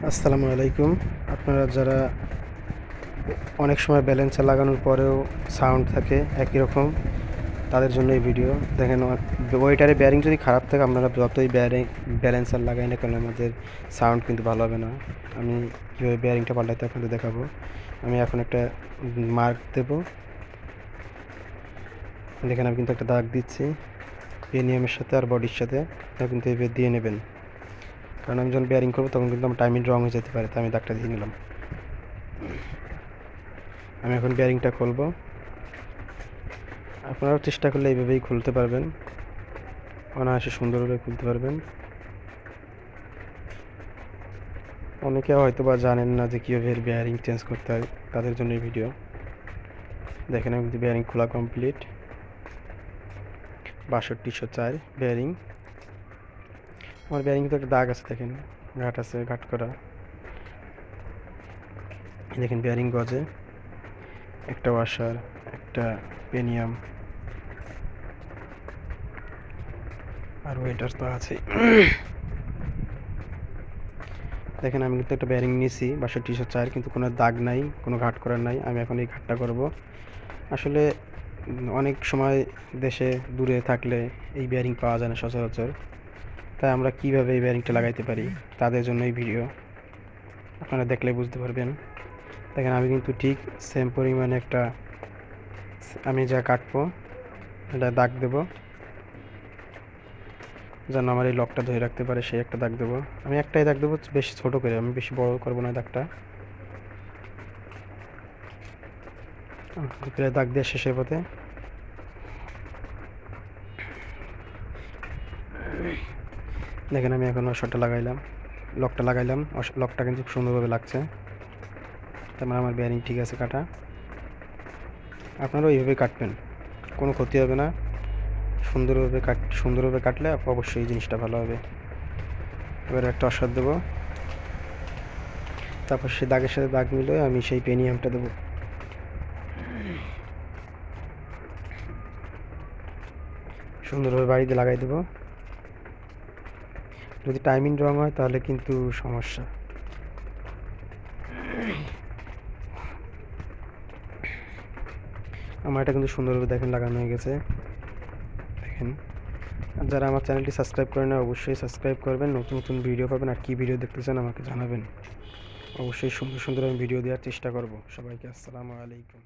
আসসালামু আলাইকুম। আপনারা যারা অনেক সময় ব্যালেন্সার লাগানোর পরেও সাউন্ড থাকে একই রকম, তাদের জন্য এই ভিডিও দেখেন। ওইটারে ব্যারিং যদি খারাপ থাকে, আপনারা যতই ব্যালেন্সার লাগাই না কেন, আমাদের সাউন্ড কিন্তু ভালো হবে না। আমি কীভাবে ব্যারিংটা পাল্টাতে আপনাদের দেখাবো। আমি এখন একটা মার্ক দেব। দেখেন, আমি কিন্তু একটা দাগ দিচ্ছি পেনিয়ামের সাথে আর বডির সাথে। এটা কিন্তু এভাবে দিয়ে নেবেন, কারণ আমি যখন ব্যারিং করবো তখন কিন্তু আমার টাইমিং রং হয়ে যেতে পারে, তাই আমি দাগটা দিয়ে নিলাম। আমি এখন ব্যারিংটা খুলবো। আপনারাও চেষ্টা করলে এইভাবেই খুলতে পারবেন, অনায়াসে সুন্দরভাবে খুলতে পারবেন। অনেকে হয়তো বা জানেন না যে কীভাবে ব্যারিং চেঞ্জ করতে হয়, তাদের জন্য এই ভিডিও। দেখেন, আমি কিন্তু ব্যারিং খোলা কমপ্লিট। 6204 ব্যারিং। আমার ব্যারিং কিন্তু একটা দাগ আছে, দেখেন, ঘাট আছে, ঘাট করা। দেখেন ব্যারিং গজে, একটা ওয়াশার, একটা পেনিয়াম, আর ওয়েটার তো আছে। দেখেন, আমি কিন্তু একটা ব্যারিং নিয়েছি 6204, কিন্তু কোনো দাগ নাই, কোনো ঘাট করার নাই। আমি এখন এই ঘাটটা করব। আসলে অনেক সময় দেশে দূরে থাকলে এই ব্যারিং পাওয়া যায় না সচরাচর, তাই আমরা কিভাবে এই ব্যারিংটা লাগাইতে পারি তাদের জন্য এই ভিডিও। আপনারা দেখলে বুঝতে পারবেন। দেখেন, আমি কিন্তু ঠিক সেম পরিমাণে একটা, আমি যা কাটবো এটা দাগ দেব, যেন আমার এই লকটা ধরে রাখতে পারে, সেই একটা দাগ দেবো। আমি একটাই দাগ দেবো, বেশি ছোট করে, আমি বেশি বড় করবো না দাগটা। প্রায় দাগ দিয়ে শেষের পথে। দেখেন, আমি এখন ওয়াশারটা লাগাইলাম, লকটা লাগাইলাম। লকটা কিন্তু খুব সুন্দরভাবে লাগছে, তার মানে আমার ব্যারিং ঠিক আছে কাটা। আপনারাও এইভাবে কাটবেন, কোনো ক্ষতি হবে না। সুন্দরভাবে কাটলে অবশ্যই এই জিনিসটা ভালো হবে। এবার একটা ওয়াশার দেবো, তারপর সেই দাগের সাথে দাগ মিলে আমি সেই পেনিয়ামটা দেবো। সুন্দরভাবে বাড়িতে লাগাই দেবো। যদি টাইমিং রং হয় তাহলে কিন্তু সমস্যা। আমার এটা কিন্তু সুন্দরভাবে দেখেন লাগানো হয়ে গেছে। দেখেন, আর যারা আমার চ্যানেলটি সাবস্ক্রাইব করেন না, অবশ্যই সাবস্ক্রাইব করবেন। নতুন নতুন ভিডিও পাবেন। আর কী ভিডিও দেখতে চান আমাকে জানাবেন, অবশ্যই সুন্দর সুন্দর আমি ভিডিও দেওয়ার চেষ্টা করব। সবাইকে আসসালামু আলাইকুম।